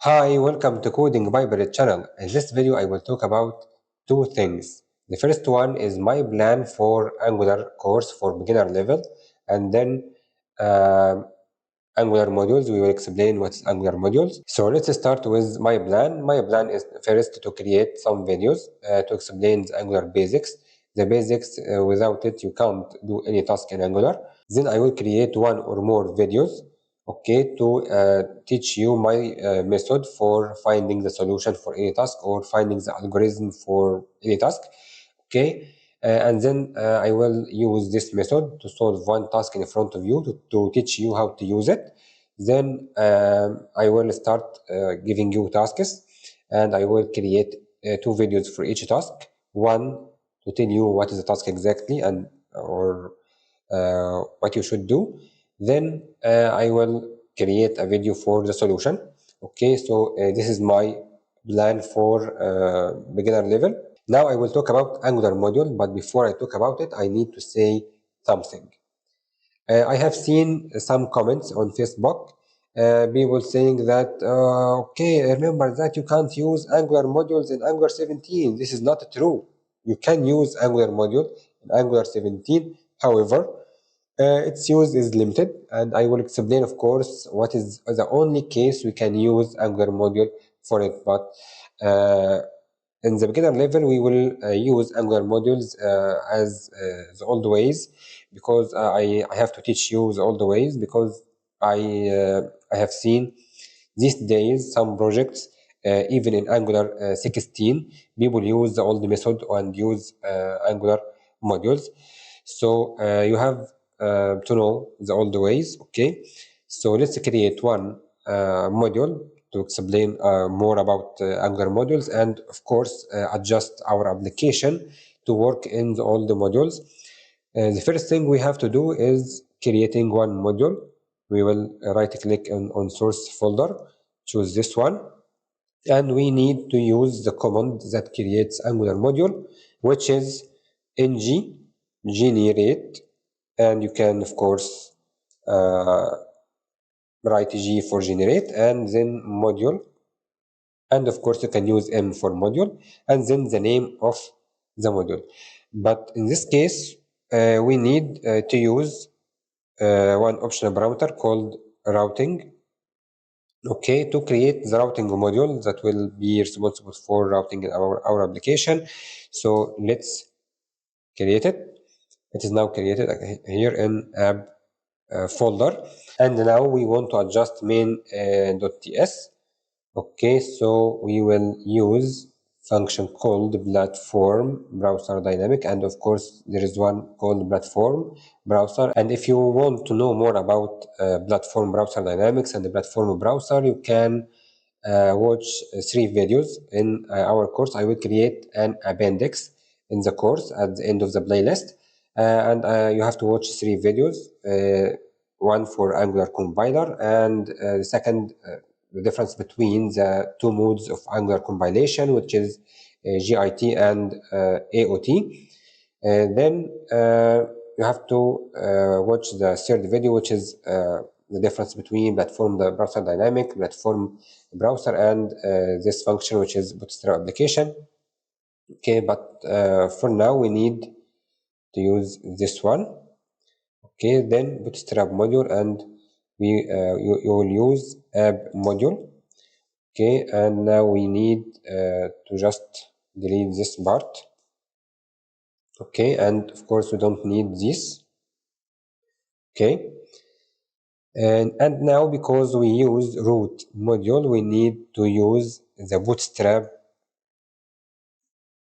Hi, welcome to Coding Bible channel. In this video, I will talk about two things. The first one is my plan for Angular course for beginner level, and then Angular modules. We will explain what's Angular modules. So let's start with my plan. My plan is first to create some videos to explain the Angular basics. The basics, without it, you can't do any task in Angular. Then I will create one or more videos, okay, to teach you my method for finding the solution for any task or finding the algorithm for any task, okay. And then I will use this method to solve one task in front of you to teach you how to use it. Then I will start giving you tasks, and I will create two videos for each task. One to tell you what is the task exactly and or what you should do. Then I will create a video for the solution. Okay, so this is my plan for beginner level. Now I will talk about Angular module, but before I talk about it, I need to say something. I have seen some comments on Facebook, people saying that, okay, remember that you can't use Angular modules in Angular 17. This is not true. You can use Angular module in Angular 17. However, its use is limited, and I will explain, of course, what is the only case we can use Angular module for it. But in the beginner level, we will use Angular modules as the old ways, because I have to teach you the old ways, because I have seen these days some projects, even in Angular 16, people use the old method and use Angular modules. So you have to know the old ways, okay? So let's create one module to explain more about Angular modules, and of course adjust our application to work in the old modules. The first thing we have to do is creating one module. We will right click on source folder, choose this one, and we need to use the command that creates Angular module, which is ng generate, and you can of course write G for generate, and then module, and of course you can use M for module, and then the name of the module. But in this case, we need to use one optional parameter called routing, okay, to create the routing module that will be responsible for routing our application. So let's create it. It is now created here in app folder, and now we want to adjust main.ts. Okay, so we will use function called platform browser dynamic, and of course there is one called platform browser. And if you want to know more about platform browser dynamics and the platform browser, you can watch 3 videos in our course. I will create an appendix in the course at the end of the playlist, and you have to watch 3 videos, one for Angular compiler, and the second the difference between the two modes of Angular compilation, which is GIT and AOT. Then you have to watch the third video, which is the difference between platform browser dynamic, platform browser, and this function, which is Bootstrap application. Okay, but for now we need to use this one. Okay, then Bootstrap module, and you will use app module. Okay, and now we need to just delete this part. Okay, and of course we don't need this. Okay, and now because we use root module, we need to use the Bootstrap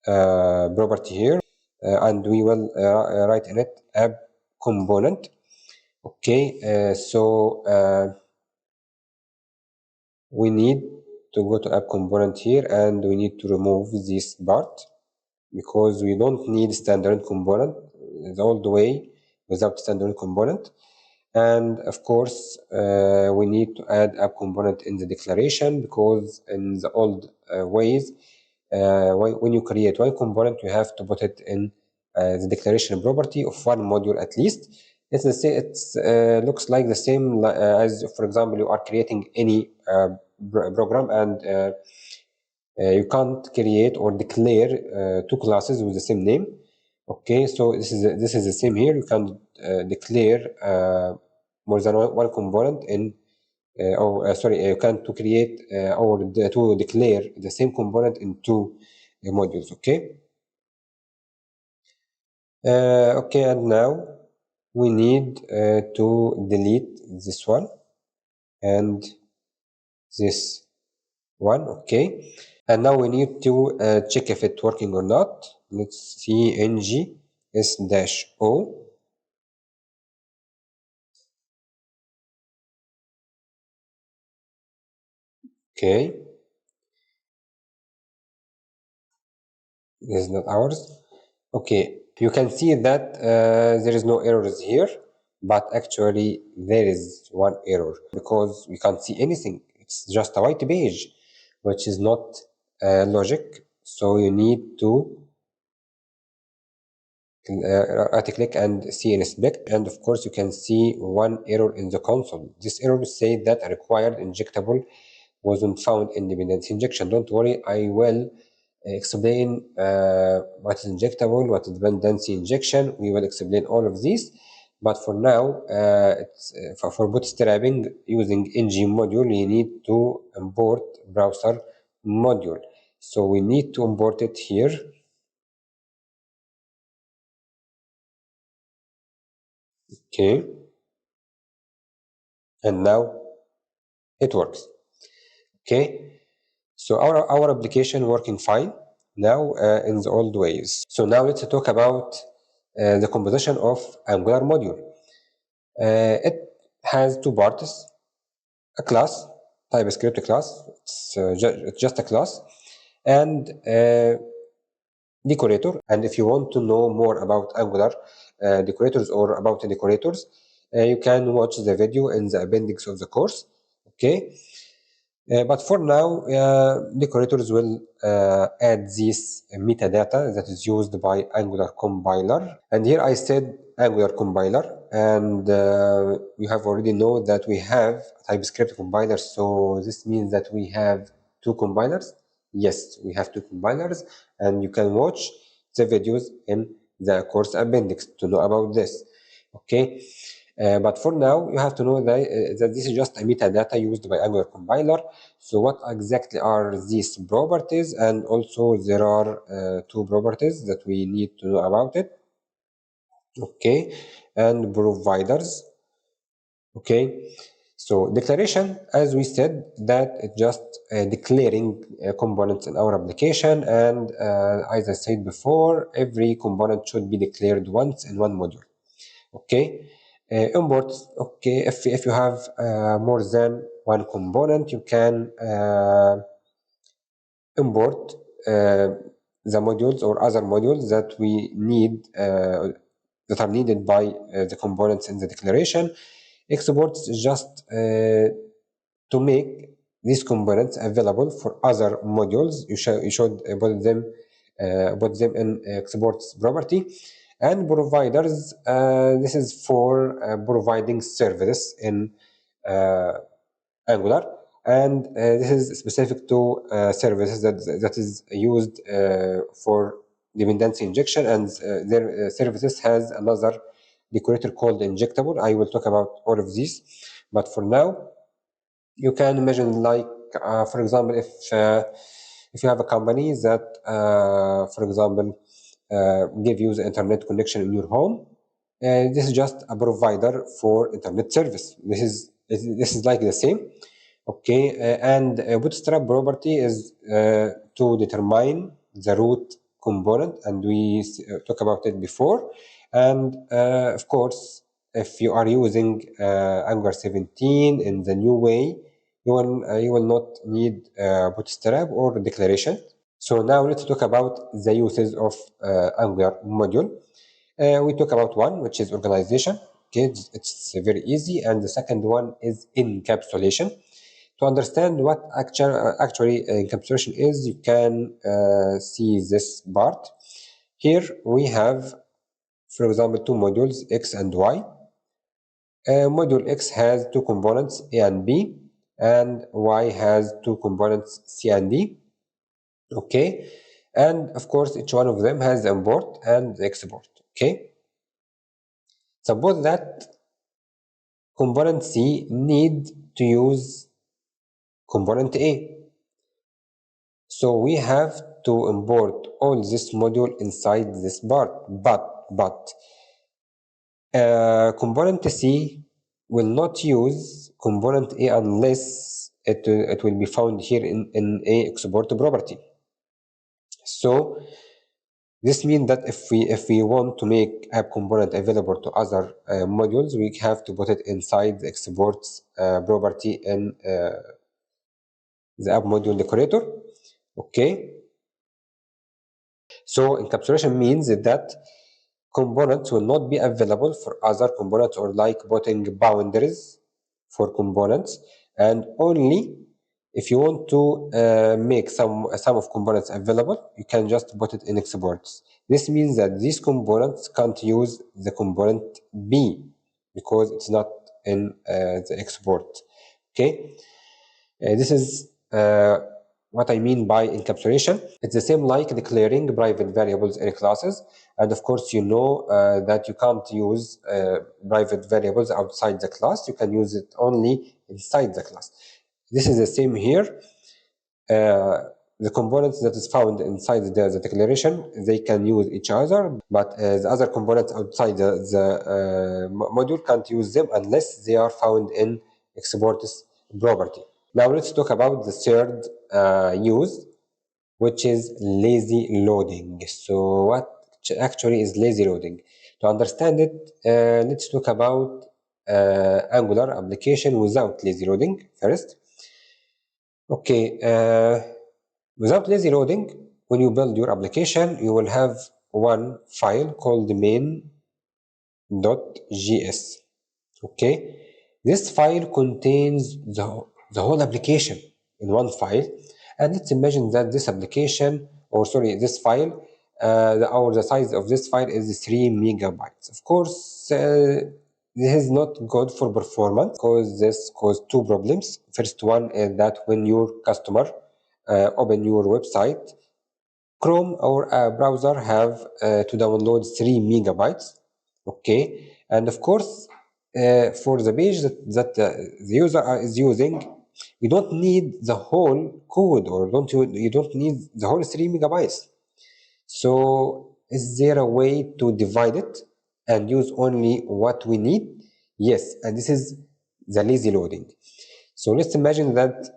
property here, and we will write in it app component. Okay, so we need to go to app component here, and we need to remove this part, because we don't need standard component the old way without standard component. And of course we need to add app component in the declaration, because in the old ways when you create one component, you have to put it in the declaration property of one module at least. It's looks like the same as, for example, you are creating any program, and you can't create or declare two classes with the same name. Okay, so this is the same here. You can declare more than one component in you can to create or to declare the same component in two modules. Okay. Okay, and now we need to delete this one and this one. Okay, and now we need to check if it's working or not. Let's see ng s-o. Okay, this is not ours. Okay, you can see that there is no errors here, but actually there is one error because we can't see anything. It's just a white page, which is not logic. So you need to right click and see inspect, and of course you can see one error in the console. This error say that a required injectable wasn't found in dependency injection. Don't worry, I will explain what is injectable, what is dependency injection. We will explain all of these, but for now for bootstrapping using ng module, you need to import browser module. So we need to import it here. Okay, and now it works. Okay, so our application working fine now in the old ways. So now let's talk about the composition of Angular module. It has two parts: a class, TypeScript class, it's just a class, and decorator. And if you want to know more about Angular decorators or about the decorators, you can watch the video in the appendix of the course. Okay. But for now, decorators will add this metadata that is used by Angular compiler. And here I said Angular compiler, and you have already know that we have TypeScript compiler. So this means that we have two compilers. Yes, we have two compilers, and you can watch the videos in the course appendix to know about this. Okay. But for now, you have to know that this is just a metadata used by Angular compiler. So what exactly are these properties? And also there are two properties that we need to know about it. Okay, and providers. Okay, so declaration, as we said, that it's just declaring components in our application, and as I said before, every component should be declared once in one module. Okay. Imports. Okay, if you have more than one component, you can import the modules or other modules that we need that are needed by the components in the declaration. Exports is just to make these components available for other modules. You should put them in exports property. And providers, this is for providing services in Angular, and this is specific to services that is used for dependency injection, and their services has another decorator called injectable. I will talk about all of these, but for now, you can imagine, like for example, if you have a company that, for example, give you the internet connection in your home, this is just a provider for internet service. This is like the same. Okay, and bootstrap property is to determine the root component, and we talked about it before. And of course, if you are using Angular 17 in the new way, you will not need bootstrap or declaration. So now let's talk about the uses of Angular module. We talk about one, which is organization. Okay, it's very easy, and the second one is encapsulation. To understand what actually encapsulation is, you can see this part. Here we have, for example, two modules, X and Y. Module X has two components, A and B. and Y has two components C and D. Okay, and of course each one of them has the import and the export. Okay, suppose that component C need to use component A, so we have to import all this module inside this part, but component C will not use component A unless it will be found here in A export property. So this means that if we want to make app component available to other modules, we have to put it inside the exports property in the app module decorator. Okay. So encapsulation means that components will not be available for other components, or like putting boundaries for components, and only if you want to make some of components available, you can just put it in exports. This means that these components can't use the component B because it's not in the export. Okay, this is what I mean by encapsulation. It's the same like declaring private variables in classes, and of course you know that you can't use private variables outside the class. You can use it only inside the class. This is the same here. The components that is found inside the declaration, they can use each other, but the other components outside the module can't use them unless they are found in exports property. Now let's talk about the third use, which is lazy loading. So what actually is lazy loading? To understand it, let's talk about Angular application without lazy loading first. Okay, without lazy loading, when you build your application, you will have one file called main.js. Okay, this file contains the whole application in one file, and let's imagine that this application, or sorry, this file, the size of this file is 3 megabytes. Of course, this is not good for performance because this causes two problems. First one is that when your customer open your website, Chrome or a browser have to download 3 megabytes. Okay, and of course, for the page that the user is using, you don't need the whole code, or you don't need the whole 3 megabytes. So is there a way to divide it and use only what we need? Yes, and this is the lazy loading. So let's imagine that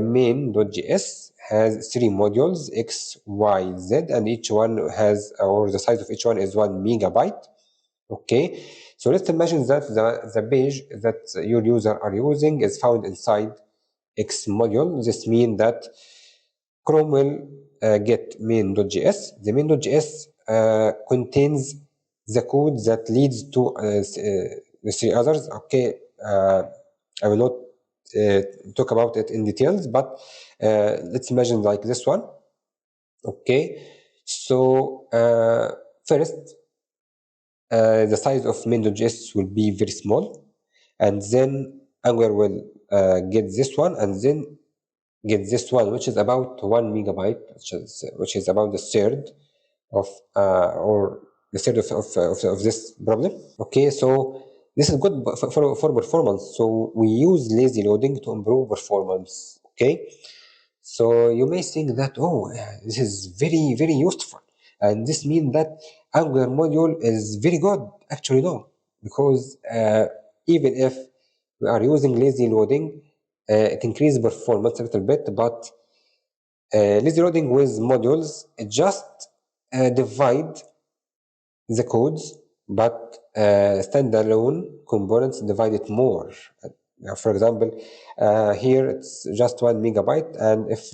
main.js has 3 modules, X, Y, Z, and each one has, or the size of each one is 1 megabyte. Okay, so let's imagine that the page that your user are using is found inside X module. This means that Chrome will get main.js. The main.js contains the code that leads to the 3 others. Okay, I will not talk about it in details, but let's imagine like this one. Okay, so first, the size of main.js will be very small, and then Angular will get this one, and then get this one, which is about 1 megabyte, which is about the third of or the third of this problem. Okay, so this is good for performance. So we use lazy loading to improve performance. Okay, so you may think that, oh, this is very, very useful, and this means that Angular module is very good. Actually, no, because even if we are using lazy loading, it increases performance a little bit, but lazy loading with modules, it just divide the codes, but standalone components divide it more. For example, here it's just 1 megabyte, and if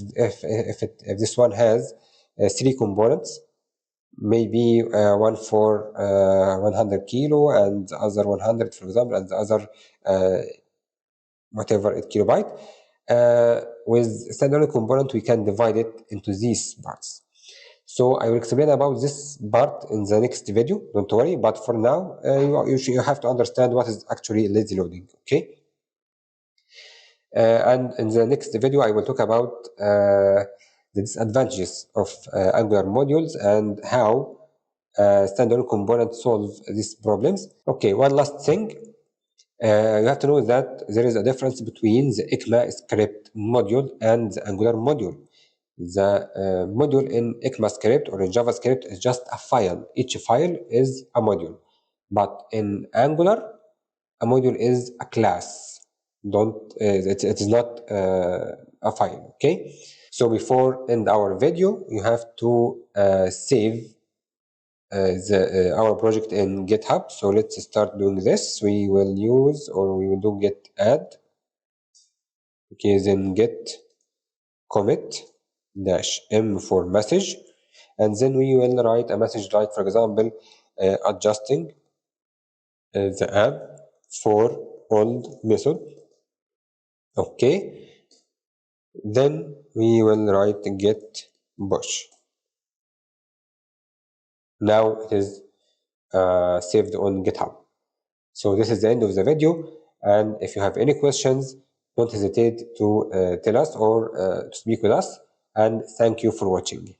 this one has 3 components, maybe one for 100 kilo and the other 100, for example, and the other whatever kilobyte, with standalone component we can divide it into these parts. So I will explain about this part in the next video, don't worry, but for now you have to understand what is actually lazy loading. Okay, And in the next video, I will talk about the disadvantages of Angular modules and how standalone components solve these problems. Okay, one last thing. You have to know that there is a difference between the ECMAScript module and the Angular module. The module in ECMAScript or in JavaScript is just a file. Each file is a module. But in Angular, a module is a class. It is not a file. Okay. So before end our video, you have to save our project in GitHub. So let's start doing this. We will do git add. Okay, then git commit -m for message, and then we will write a message like, for example, adjusting the app for old method. Okay, then we will write git push. Now it is saved on GitHub. So this is the end of the video, and if you have any questions, don't hesitate to tell us or to speak with us, and thank you for watching.